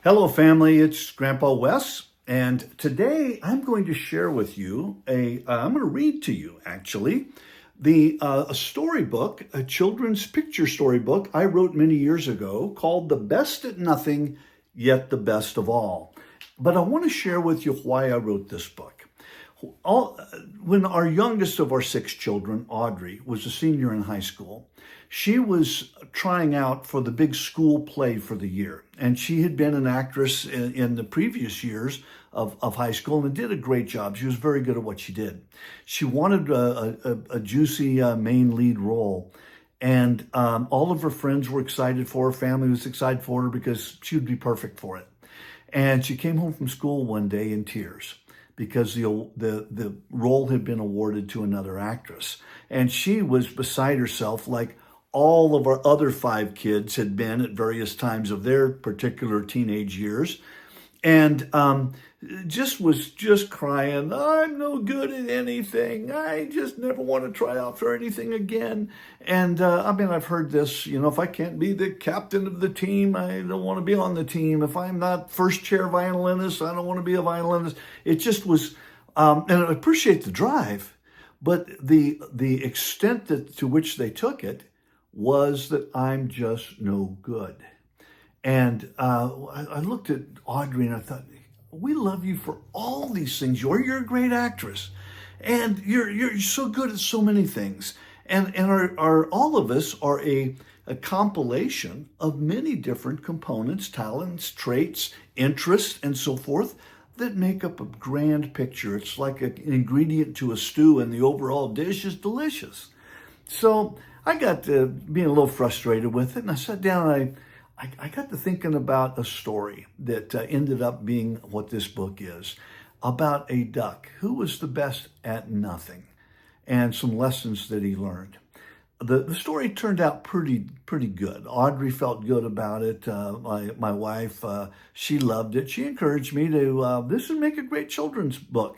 Hello, family. It's Grandpa Wes, and today I'm going to share with you I'm going to read to you actually a storybook, a children's picture storybook I wrote many years ago called "The Best at Nothing, Yet the Best of All." But I want to share with you why I wrote this book. All, when our youngest of our six children, Audrey, was a senior in high school, she was trying out for the big school play for the year. And she had been an actress in the previous years of high school and did a great job. She was very good at what she did. She wanted a juicy main lead role. And all of her friends were excited for her. Family was excited for her because she would be perfect for it. And she came home from school one day in tears because the role had been awarded to another actress. And she was beside herself like all of our other five kids had been at various times of their particular teenage years. And just was just crying, I'm no good at anything. I just never want to try out for anything again. And I've heard this, if I can't be the captain of the team, I don't want to be on the team. If I'm not first chair violinist, I don't want to be a violinist. It just was, and I appreciate the drive, but the extent to which they took it was that I'm just no good. And I looked at Audrey and I thought, we love you for all these things. You're a great actress, and you're so good at so many things. And our all of us are a compilation of many different components, talents, traits, interests, and so forth that make up a grand picture. It's like an ingredient to a stew, and the overall dish is delicious. So I got to being a little frustrated with it, and I sat down and I got to thinking about a story that ended up being what this book is, about a duck who was the best at nothing and some lessons that he learned. The story turned out pretty good. Audrey felt good about it. My wife, she loved it. She encouraged me to, this would make a great children's book.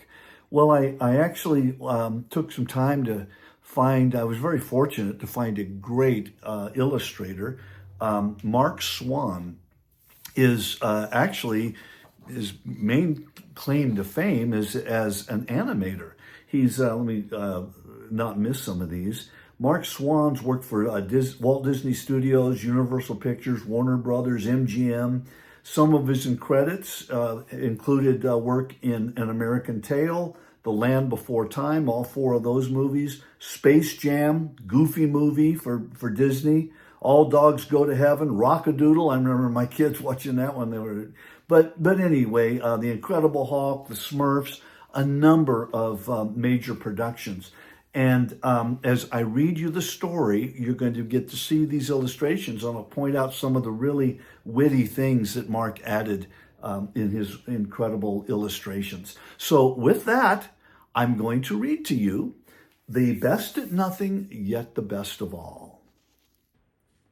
Well, I actually took some time to I was very fortunate to find a great illustrator. Mark Swan is actually his main claim to fame is as an animator. He's let me not miss some of these. Mark Swan's worked for Walt Disney Studios, Universal Pictures, Warner Brothers, MGM. Some of his credits included work in An American Tail, The Land Before Time, all four of those movies, Space Jam, Goofy movie for Disney, All Dogs Go to Heaven, Rock-a-Doodle. I remember my kids watching that when they were, but anyway, The Incredible Hulk, The Smurfs, a number of major productions. And as I read you the story, you're going to get to see these illustrations. I'm going to point out some of the really witty things that Mark added in his incredible illustrations. So with that, I'm going to read to you The Best at Nothing, Yet the Best of All.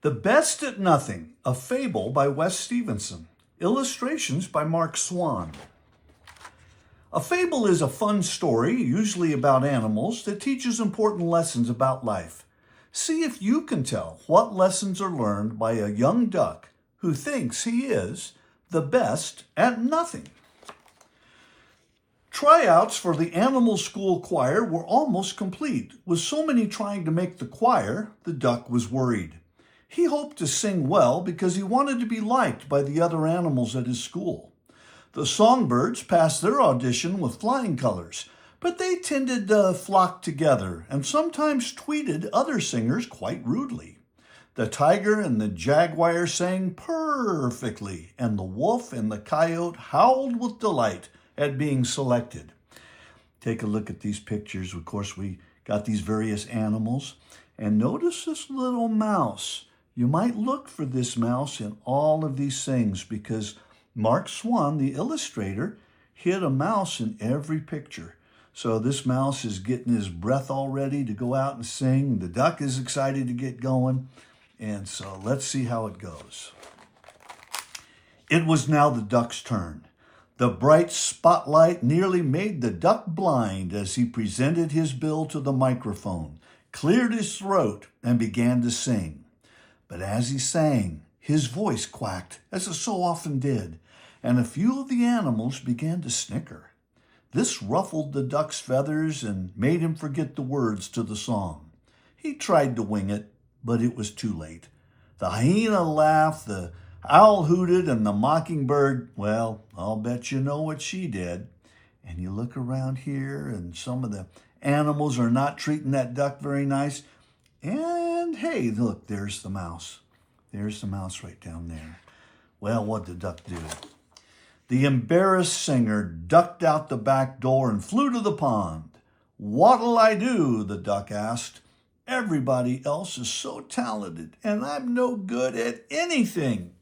The Best at Nothing, a fable by Wes Stevenson. Illustrations by Mark Swan. A fable is a fun story, usually about animals, that teaches important lessons about life. See if you can tell what lessons are learned by a young duck who thinks he is the best at nothing. Tryouts for the animal school choir were almost complete. With so many trying to make the choir, the duck was worried. He hoped to sing well because he wanted to be liked by the other animals at his school. The songbirds passed their audition with flying colors, but they tended to flock together and sometimes tweeted other singers quite rudely. The tiger and the jaguar sang perfectly, and the wolf and the coyote howled with delight at being selected. Take a look at these pictures. Of course, we got these various animals. And notice this little mouse. You might look for this mouse in all of these things because Mark Swan, the illustrator, hid a mouse in every picture. So this mouse is getting his breath all ready to go out and sing. The duck is excited to get going. And so let's see how it goes. It was now the duck's turn. The bright spotlight nearly made the duck blind as he presented his bill to the microphone, cleared his throat, and began to sing. But as he sang, his voice quacked, as it so often did, and a few of the animals began to snicker. This ruffled the duck's feathers and made him forget the words to the song. He tried to wing it, but it was too late. The hyena laughed, the owl hooted, and the mockingbird, well, I'll bet you know what she did. And you look around here, and some of the animals are not treating that duck very nice. And hey, look, there's the mouse. There's the mouse right down there. Well, what'd the duck do? The embarrassed singer ducked out the back door and flew to the pond. "What'll I do?" the duck asked. "Everybody else is so talented, and I'm no good at anything."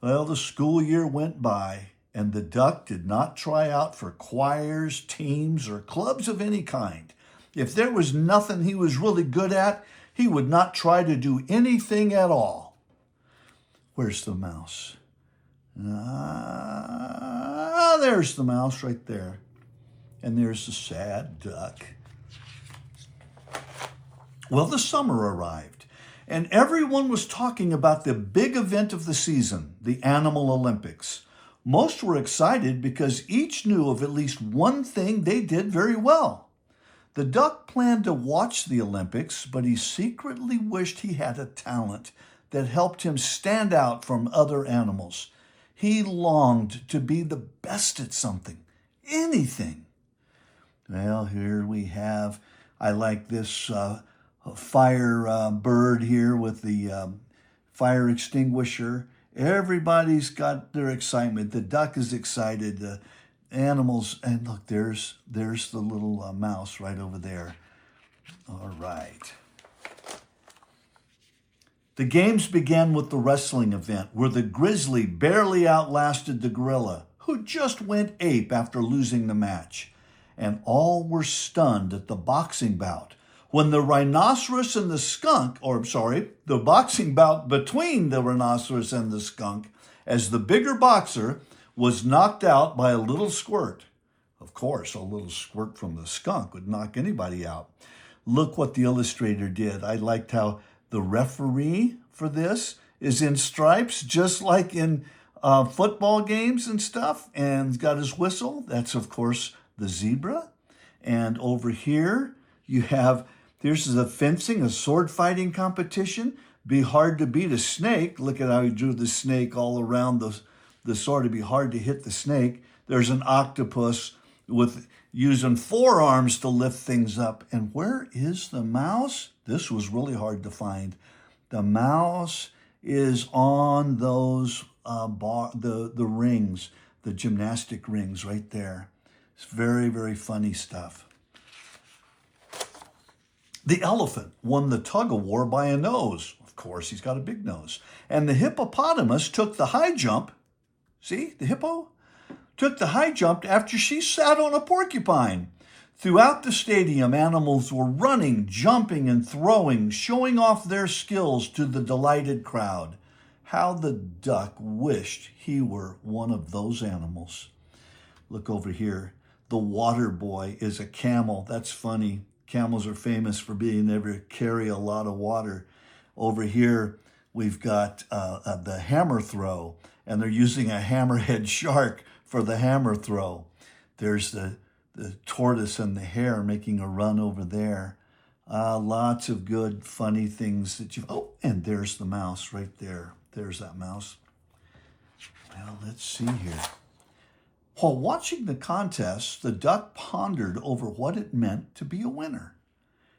Well, the school year went by, and the duck did not try out for choirs, teams, or clubs of any kind. If there was nothing he was really good at, he would not try to do anything at all. Where's the mouse? There's the mouse right there. And there's the sad duck. Well, the summer arrived, and everyone was talking about the big event of the season, the Animal Olympics. Most were excited because each knew of at least one thing they did very well. The duck planned to watch the Olympics, but he secretly wished he had a talent that helped him stand out from other animals. He longed to be the best at something, anything. Well, here we have, I like this fire bird here with the fire extinguisher. Everybody's got their excitement. The duck is excited. The animals, and look, there's the little mouse right over there. All right. The games began with the wrestling event, where the grizzly barely outlasted the gorilla, who just went ape after losing the match. And all were stunned at the boxing bout, when the rhinoceros and the skunk, the boxing bout between the rhinoceros and the skunk, as the bigger boxer was knocked out by a little squirt. Of course, a little squirt from the skunk would knock anybody out. Look what the illustrator did. I liked how the referee for this is in stripes, just like in football games and stuff, and got his whistle. That's, of course, the zebra. And over here, you have, this is a fencing, a sword fighting competition. Be hard to beat a snake. Look at how he drew the snake all around the sword. It'd be hard to hit the snake. There's an octopus with using forearms to lift things up. And where is the mouse? This was really hard to find. The mouse is on those the rings, the gymnastic rings right there. It's very, very funny stuff. The elephant won the tug of war by a nose. Of course, he's got a big nose. And the hippopotamus took the high jump. See, the hippo took the high jump after she sat on a porcupine. Throughout the stadium, animals were running, jumping, and throwing, showing off their skills to the delighted crowd. How the duck wished he were one of those animals. Look over here. The water boy is a camel. That's funny. Camels are famous for being able to carry a lot of water. Over here, we've got the hammer throw, and they're using a hammerhead shark for the hammer throw. There's the tortoise and the hare making a run over there. Lots of good, funny things that you've... Oh, and there's the mouse right there. There's that mouse. Well, let's see here. While watching the contest, the duck pondered over what it meant to be a winner.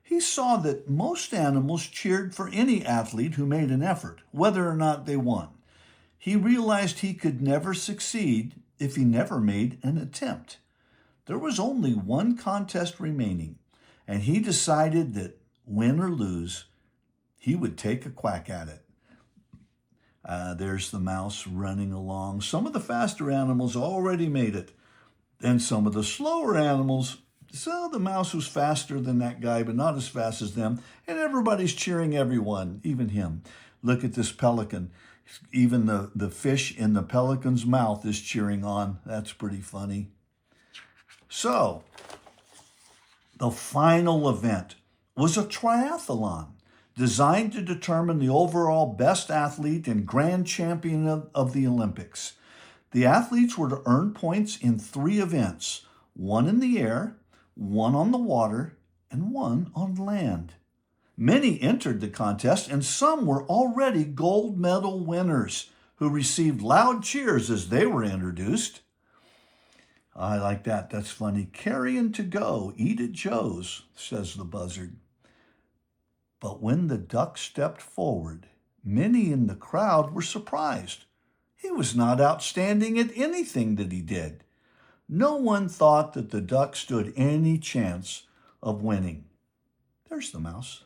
He saw that most animals cheered for any athlete who made an effort, whether or not they won. He realized he could never succeed if he never made an attempt. There was only one contest remaining, and he decided that, win or lose, he would take a quack at it. There's the mouse running along. Some of the faster animals already made it, and some of the slower animals, so the mouse was faster than that guy, but not as fast as them, and everybody's cheering everyone, even him. Look at this pelican. Even the fish in the pelican's mouth is cheering on. That's pretty funny. So, the final event was a triathlon designed to determine the overall best athlete and grand champion of the Olympics. The athletes were to earn points in 3 events, one in the air, one on the water, and one on land. Many entered the contest, and some were already gold medal winners who received loud cheers as they were introduced. I like that. That's funny. Carrion to go, eat at Joe's, says the buzzard. But when the duck stepped forward, many in the crowd were surprised. He was not outstanding at anything that he did. No one thought that the duck stood any chance of winning. There's the mouse.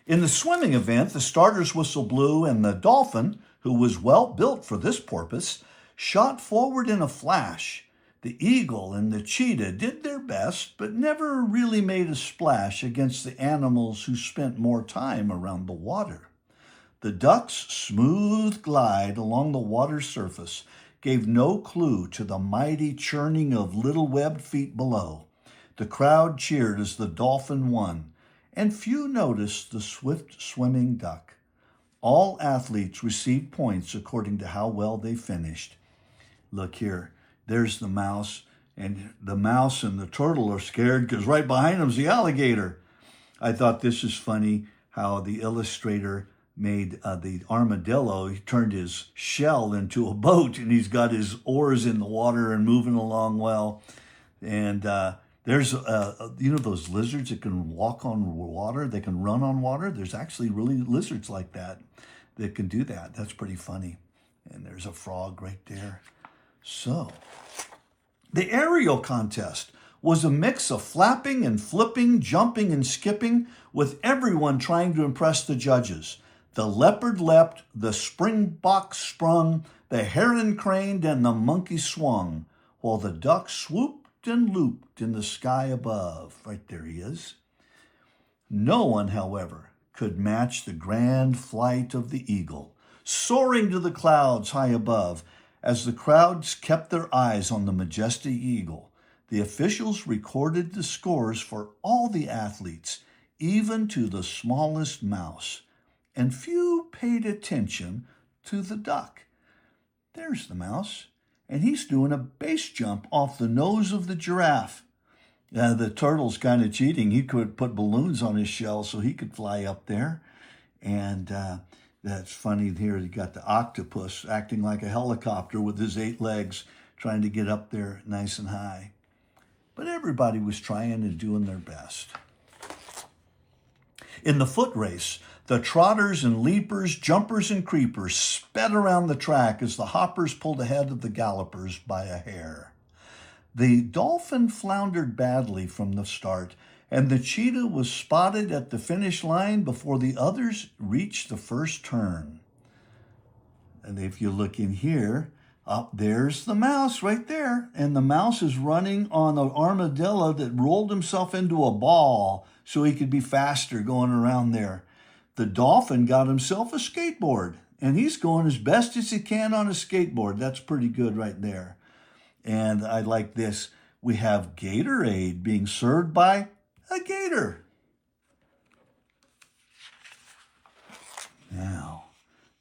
In the swimming event, the starter's whistle blew, and the dolphin, who was well built for this purpose, shot forward in a flash. The eagle and the cheetah did their best, but never really made a splash against the animals who spent more time around the water. The duck's smooth glide along the water's surface gave no clue to the mighty churning of little webbed feet below. The crowd cheered as the dolphin won, and few noticed the swift swimming duck. All athletes received points according to how well they finished. Look here, there's the mouse, and the mouse and the turtle are scared because right behind them's the alligator. I thought this is funny how the illustrator made the armadillo. He turned his shell into a boat, and he's got his oars in the water and moving along well. And there's, those lizards that can walk on water, they can run on water. There's actually really lizards like that can do that. That's pretty funny. And there's a frog right there. So, the aerial contest was a mix of flapping and flipping, jumping and skipping, with everyone trying to impress the judges. The leopard leapt, the springbok sprung, the heron craned, and the monkey swung, while the duck swooped and looped in the sky above. Right there he is. No one, however, could match the grand flight of the eagle, soaring to the clouds high above. As the crowds kept their eyes on the majestic eagle, the officials recorded the scores for all the athletes, even to the smallest mouse, and few paid attention to the duck. There's the mouse, and he's doing a base jump off the nose of the giraffe. The turtle's kind of cheating. He could put balloons on his shell so he could fly up there. And that's funny here. You got the octopus acting like a helicopter with his 8 legs, trying to get up there nice and high. But everybody was trying and doing their best. In the foot race, the trotters and leapers, jumpers and creepers sped around the track as the hoppers pulled ahead of the gallopers by a hair. The dolphin floundered badly from the start, and the cheetah was spotted at the finish line before the others reached the first turn. And if you look in here, there's the mouse right there. And the mouse is running on an armadillo that rolled himself into a ball so he could be faster going around there. The dolphin got himself a skateboard, and he's going as best as he can on a skateboard. That's pretty good right there. And I like this. We have Gatorade being served by a gator. Now,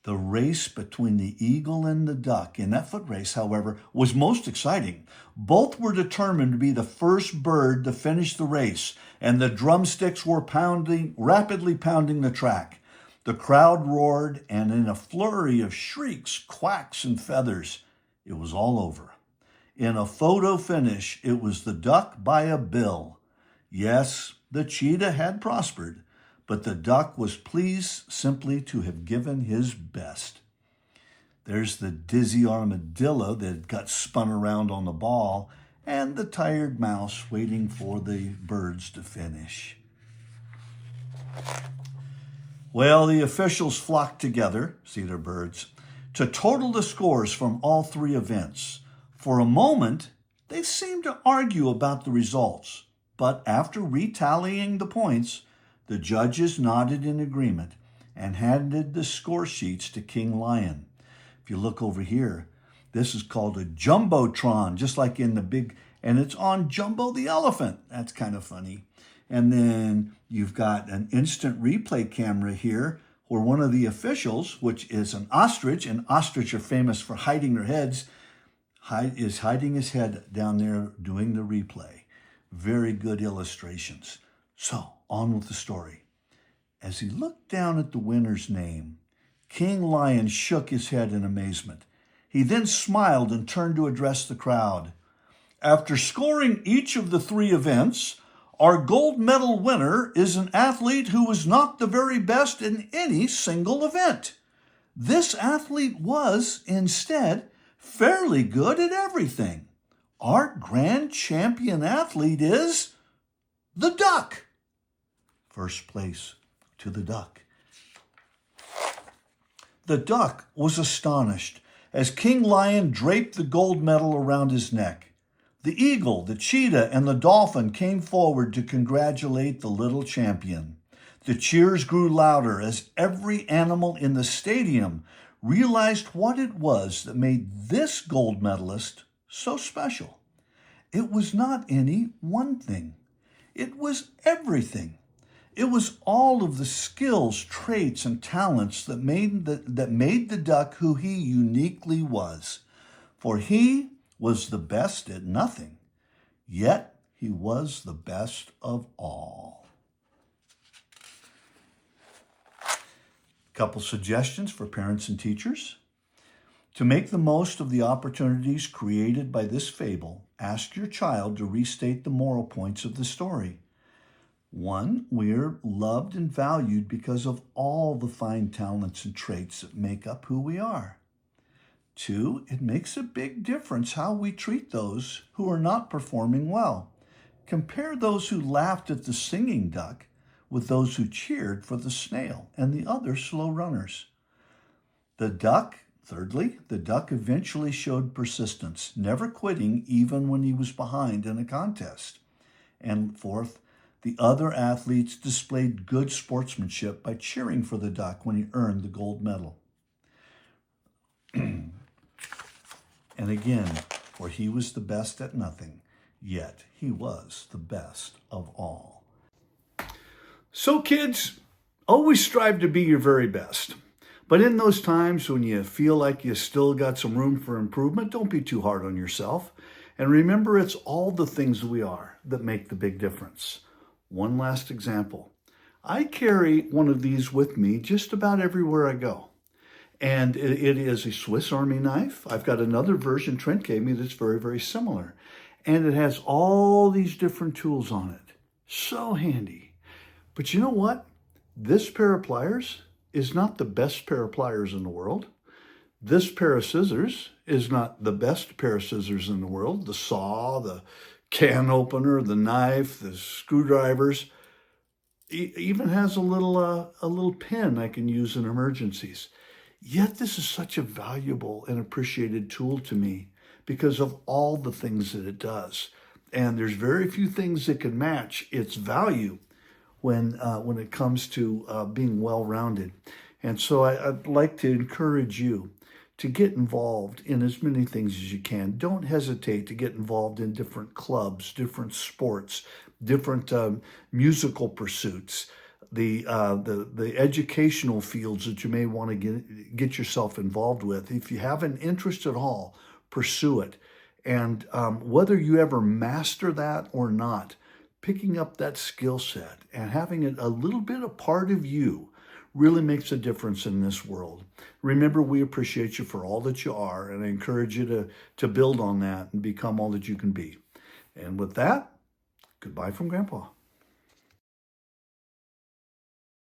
the race between the eagle and the duck in that foot race, however, was most exciting. Both were determined to be the first bird to finish the race, and the drumsticks were rapidly pounding the track. The crowd roared, and in a flurry of shrieks, quacks, and feathers, it was all over. In a photo finish, it was the duck by a bill. Yes, the cheetah had prospered, but the duck was pleased simply to have given his best. There's the dizzy armadillo that got spun around on the ball, and the tired mouse waiting for the birds to finish. Well, the officials flocked together, see their birds, to total the scores from all 3 events. For a moment, they seemed to argue about the results, but after retallying the points, the judges nodded in agreement and handed the score sheets to King Lion. If you look over here, this is called a jumbotron, just like in the big, and it's on Jumbo the elephant. That's kind of funny. And then you've got an instant replay camera here where one of the officials, which is an ostrich, and ostrich are famous for hiding their heads, is hiding his head down there doing the replay. Very good illustrations. So, on with the story. As he looked down at the winner's name, King Lion shook his head in amazement. He then smiled and turned to address the crowd. After scoring each of the 3 events, our gold medal winner is an athlete who was not the very best in any single event. This athlete was, instead, fairly good at everything. Our grand champion athlete is the duck. First place to the duck. The duck was astonished as King Lion draped the gold medal around his neck. The eagle, the cheetah, and the dolphin came forward to congratulate the little champion. The cheers grew louder as every animal in the stadium realized what it was that made this gold medalist so special. It was not any one thing. It was everything. It was all of the skills, traits, and talents that made the duck who he uniquely was. For he was the best at nothing, yet he was the best of all. Couple suggestions for parents and teachers. To make the most of the opportunities created by this fable, ask your child to restate the moral points of the story. 1, we're loved and valued because of all the fine talents and traits that make up who we are. 2, it makes a big difference how we treat those who are not performing well. Compare those who laughed at the singing duck with those who cheered for the snail and the other slow runners. Thirdly, the duck eventually showed persistence, never quitting even when he was behind in a contest. And 4th, the other athletes displayed good sportsmanship by cheering for the duck when he earned the gold medal. And again, for he was the best at nothing, yet he was the best of all. So kids, always strive to be your very best. But in those times when you feel like you still got some room for improvement, don't be too hard on yourself. And remember, it's all the things we are that make the big difference. One last example. I carry one of these with me just about everywhere I go. And it is a Swiss Army knife. I've got another version Trent gave me that's very, very similar. And it has all these different tools on it. So handy. But you know what? This pair of pliers is not the best pair of pliers in the world. This pair of scissors is not the best pair of scissors in the world. The saw, the can opener, the knife, the screwdrivers. Even has a little pin I can use in emergencies. Yet this is such a valuable and appreciated tool to me because of all the things that it does. And there's very few things that can match its value when it comes to being well-rounded. And so I'd like to encourage you to get involved in as many things as you can. Don't hesitate to get involved in different clubs, different sports, different musical pursuits, the educational fields that you may want to get yourself involved with. If you have an interest at all, pursue it. And whether you ever master that or not, picking up that skill set and having it a little bit a part of you really makes a difference in this world. Remember, we appreciate you for all that you are, and I encourage you to build on that and become all that you can be. And with that, goodbye from Grandpa.